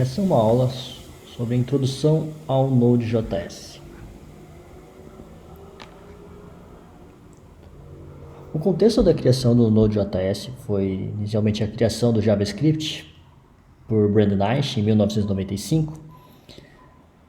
Essa é uma aula sobre a introdução ao Node.js. O contexto da criação do Node.js foi inicialmente a criação do JavaScript por Brandon Eich em 1995.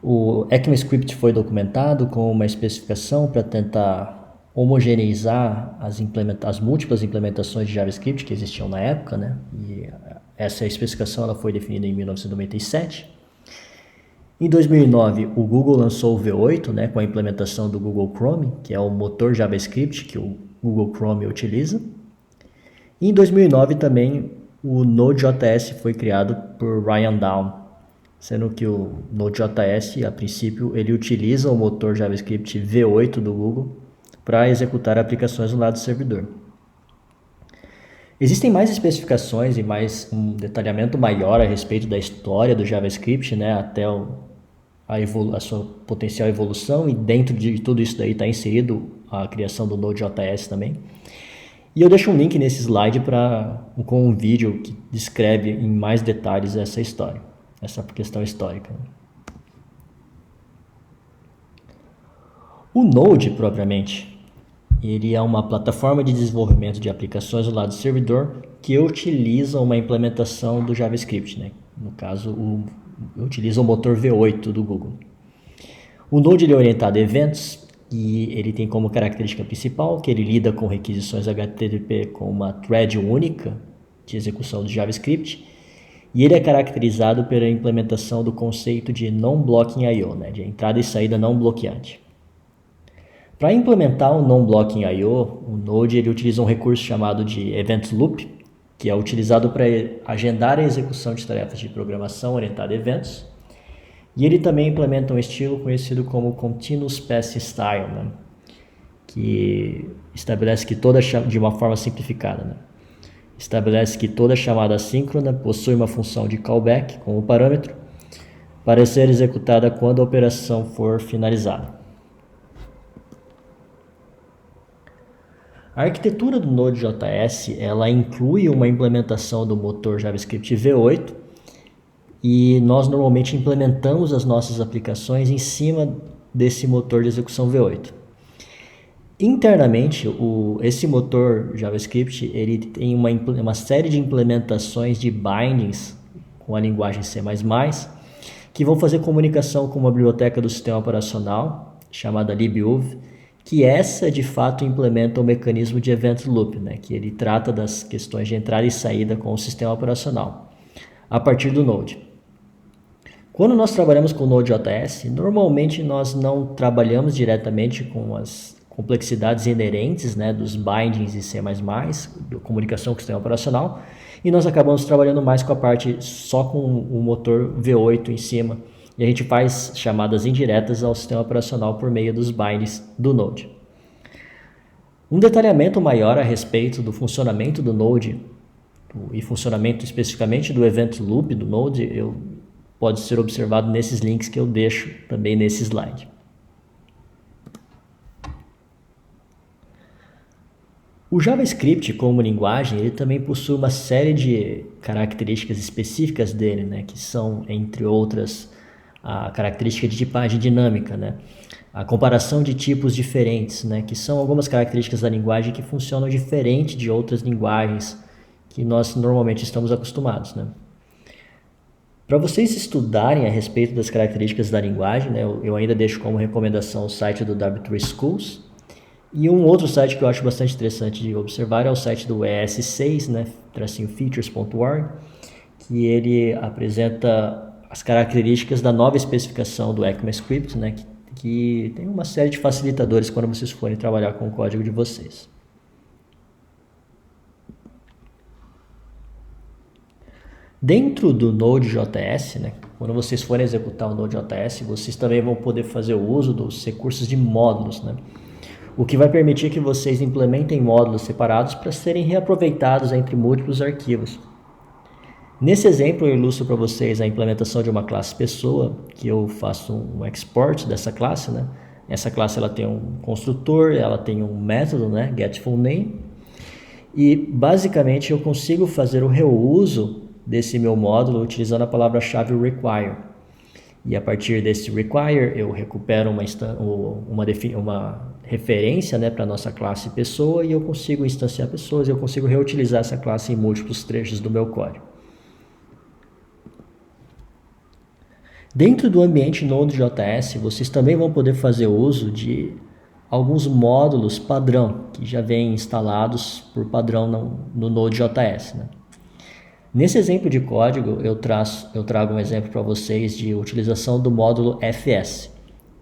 O ECMAScript foi documentado com uma especificação para tentar homogeneizar as múltiplas implementações de JavaScript que existiam na época, né? E essa especificação ela foi definida em 1997. Em 2009, o Google lançou o V8, né, com a implementação do Google Chrome, que é o motor JavaScript que o Google Chrome utiliza. E em 2009 também o Node.js foi criado por Ryan Down, sendo que o Node.js, a princípio, ele utiliza o motor JavaScript V8 do Google para executar aplicações no lado do servidor. Existem mais especificações e mais um detalhamento maior a respeito da história do JavaScript, né, até a sua potencial evolução, e dentro de tudo isso daí está inserido a criação do Node.js também. E eu deixo um link nesse slide com um vídeo que descreve em mais detalhes essa história, essa questão histórica. O Node, propriamente, ele é uma plataforma de desenvolvimento de aplicações do lado do servidor que utiliza uma implementação do JavaScript, né? No caso, utiliza o motor V8 do Google. O Node ele é orientado a eventos e ele tem como característica principal que ele lida com requisições HTTP com uma thread única de execução do JavaScript, e ele é caracterizado pela implementação do conceito de Non-Blocking I/O, né? De entrada e saída não bloqueante. Para implementar o Non-Blocking I/O, o Node ele utiliza um recurso chamado de Event Loop, que é utilizado para agendar a execução de tarefas de programação orientada a eventos. E ele também implementa um estilo conhecido como Continuous Path Style, né? Que estabelece que de uma forma simplificada, né? Estabelece que toda chamada assíncrona possui uma função de callback como parâmetro para ser executada quando a operação for finalizada. A arquitetura do Node.js ela inclui uma implementação do motor JavaScript V8, e nós normalmente implementamos as nossas aplicações em cima desse motor de execução V8. Internamente, esse motor JavaScript ele tem uma série de implementações de bindings com a linguagem C++, que vão fazer comunicação com uma biblioteca do sistema operacional chamada libuv, que essa de fato implementa o mecanismo de event loop, né, que ele trata das questões de entrada e saída com o sistema operacional a partir do Node. Quando nós trabalhamos com o Node.js, normalmente nós não trabalhamos diretamente com as complexidades inerentes, né, dos bindings e C++, da comunicação com o sistema operacional, e nós acabamos trabalhando mais com a parte só com o motor V8 em cima, e a gente faz chamadas indiretas ao sistema operacional por meio dos bindings do Node. Um detalhamento maior a respeito do funcionamento do Node e funcionamento especificamente do Event Loop do Node pode ser observado nesses links que eu deixo também nesse slide. O JavaScript como linguagem ele também possui uma série de características específicas dele, né, que são, entre outras, a característica de tipagem dinâmica, né, a comparação de tipos diferentes, né, que são algumas características da linguagem que funcionam diferente de outras linguagens que nós normalmente estamos acostumados, né. Para vocês estudarem a respeito das características da linguagem, né, eu ainda deixo como recomendação o site do W3 Schools. E um outro site que eu acho bastante interessante de observar é o site do ES6, né, features.org, que ele apresenta as características da nova especificação do ECMAScript, né, que tem uma série de facilitadores quando vocês forem trabalhar com o código de vocês. Dentro do Node.js, né, quando vocês forem executar o Node.js, vocês também vão poder fazer o uso dos recursos de módulos, né, o que vai permitir que vocês implementem módulos separados para serem reaproveitados entre múltiplos arquivos. Nesse exemplo, eu ilustro para vocês a implementação de uma classe pessoa, que eu faço um export dessa classe, né? Essa classe ela tem um construtor, ela tem um método, né, getFullName, e basicamente eu consigo fazer o reuso desse meu módulo utilizando a palavra-chave require. E a partir desse require, eu recupero uma referência, né, para a nossa classe pessoa e eu consigo instanciar pessoas, eu consigo reutilizar essa classe em múltiplos trechos do meu código. Dentro do ambiente Node.js, vocês também vão poder fazer uso de alguns módulos padrão, que já vêm instalados por padrão no Node.js, né? Nesse exemplo de código, eu trago um exemplo para vocês de utilização do módulo FS,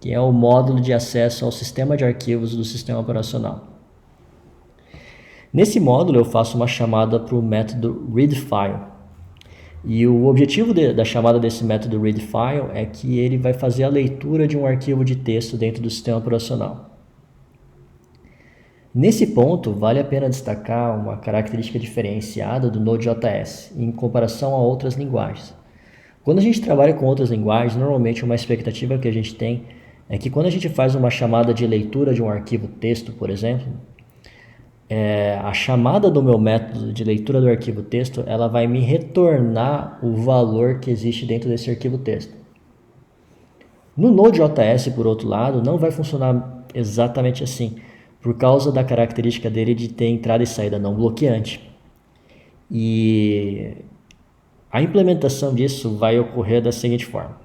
que é o módulo de acesso ao sistema de arquivos do sistema operacional. Nesse módulo, eu faço uma chamada para o método readFile. E o objetivo da chamada desse método readFile é que ele vai fazer a leitura de um arquivo de texto dentro do sistema operacional. Nesse ponto, vale a pena destacar uma característica diferenciada do Node.js em comparação a outras linguagens. Quando a gente trabalha com outras linguagens, normalmente uma expectativa que a gente tem é que quando a gente faz uma chamada de leitura de um arquivo texto, por exemplo, a chamada do meu método de leitura do arquivo texto, ela vai me retornar o valor que existe dentro desse arquivo texto. No Node.js, por outro lado, não vai funcionar exatamente assim, por causa da característica dele de ter entrada e saída não bloqueante. E a implementação disso vai ocorrer da seguinte forma.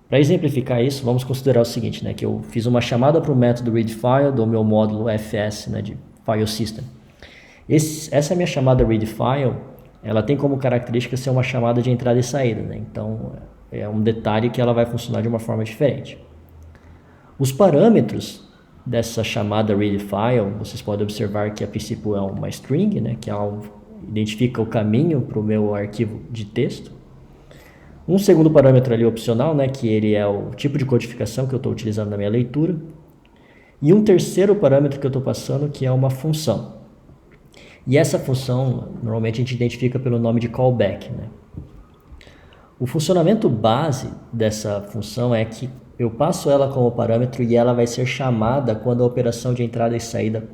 Para exemplificar isso, vamos considerar o seguinte, né, que eu fiz uma chamada para o método readFile do meu módulo FS, né, de File System. Essa minha chamada readFile, ela tem como característica ser uma chamada de entrada e saída, né? Então é um detalhe que ela vai funcionar de uma forma diferente. Os parâmetros dessa chamada readFile, vocês podem observar que a princípio é uma string, né, que identifica o caminho para o meu arquivo de texto. Um segundo parâmetro ali opcional, né, que ele é o tipo de codificação que eu estou utilizando na minha leitura. E um terceiro parâmetro que eu estou passando, que é uma função. E essa função, normalmente a gente identifica pelo nome de callback, né? O funcionamento base dessa função é que eu passo ela como parâmetro e ela vai ser chamada quando a operação de entrada e saída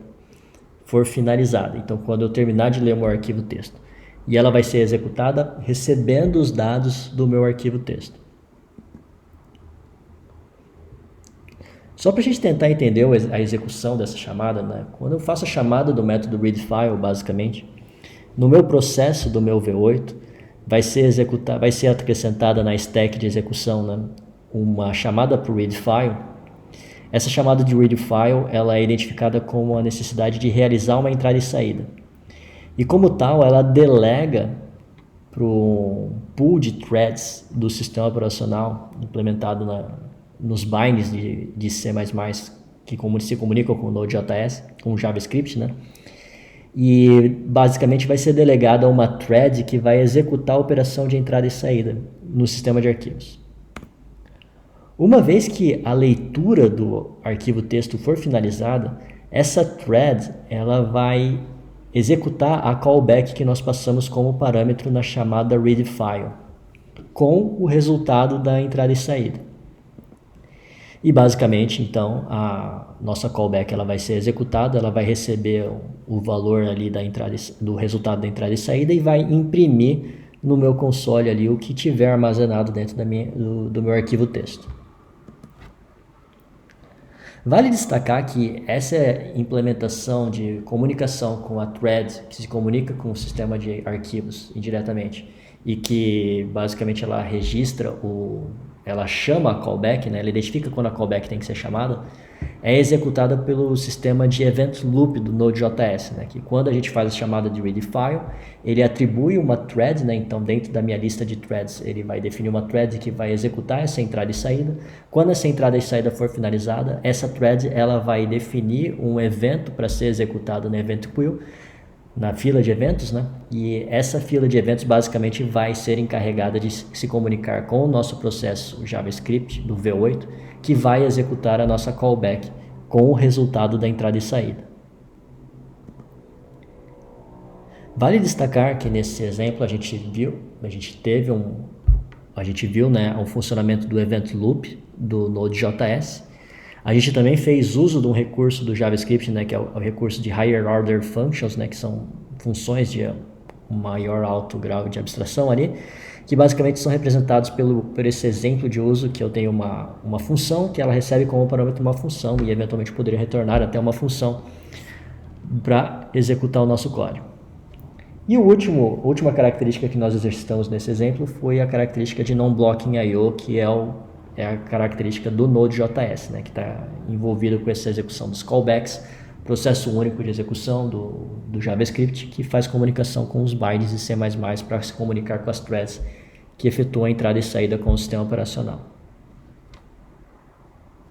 for finalizada. Então, quando eu terminar de ler o meu arquivo texto. E ela vai ser executada recebendo os dados do meu arquivo texto. Só para a gente tentar entender a execução dessa chamada, né? Quando eu faço a chamada do método readFile, basicamente, no meu processo do meu V8, vai ser acrescentada na stack de execução, né, uma chamada para o readFile. Essa chamada de readFile, ela é identificada como a necessidade de realizar uma entrada e saída. E como tal, ela delega para o pool de threads do sistema operacional implementado nos bindings de C++, que se comunicam com o Node.js, com o JavaScript, né? E basicamente vai ser delegada a uma thread que vai executar a operação de entrada e saída no sistema de arquivos. Uma vez que a leitura do arquivo texto for finalizada, essa thread ela vai executar a callback que nós passamos como parâmetro na chamada readFile, com o resultado da entrada e saída. E basicamente, então, a nossa callback ela vai ser executada, ela vai receber o valor ali do resultado da entrada e saída e vai imprimir no meu console ali o que tiver armazenado dentro do meu arquivo texto. Vale destacar que essa implementação de comunicação com a thread, que se comunica com o sistema de arquivos indiretamente, e que basicamente ela ela chama a callback, né? Ela identifica quando a callback tem que ser chamada, é executada pelo sistema de event loop do Node.js, né? Que quando a gente faz a chamada de readFile, ele atribui uma thread, né? Então dentro da minha lista de threads, ele vai definir uma thread que vai executar essa entrada e saída. Quando essa entrada e saída for finalizada, essa thread ela vai definir um evento para ser executado no event queue, na fila de eventos, né? E essa fila de eventos basicamente vai ser encarregada de se comunicar com o nosso processo JavaScript do V8, que vai executar a nossa callback com o resultado da entrada e saída. Vale destacar que nesse exemplo a gente viu, né, o funcionamento do event loop do Node.js. A gente também fez uso de um recurso do JavaScript, né, que é o recurso de Higher Order Functions, né, que são funções de maior alto grau de abstração ali, que basicamente são representados por esse exemplo de uso que eu tenho uma função que ela recebe como parâmetro uma função e eventualmente poderia retornar até uma função para executar o nosso código. E a última característica que nós exercitamos nesse exemplo foi a característica de non-blocking I/O, que é a característica do Node.js, né, que está envolvido com essa execução dos callbacks, processo único de execução do JavaScript, que faz comunicação com os bindings e C++ para se comunicar com as threads que efetuam a entrada e saída com o sistema operacional.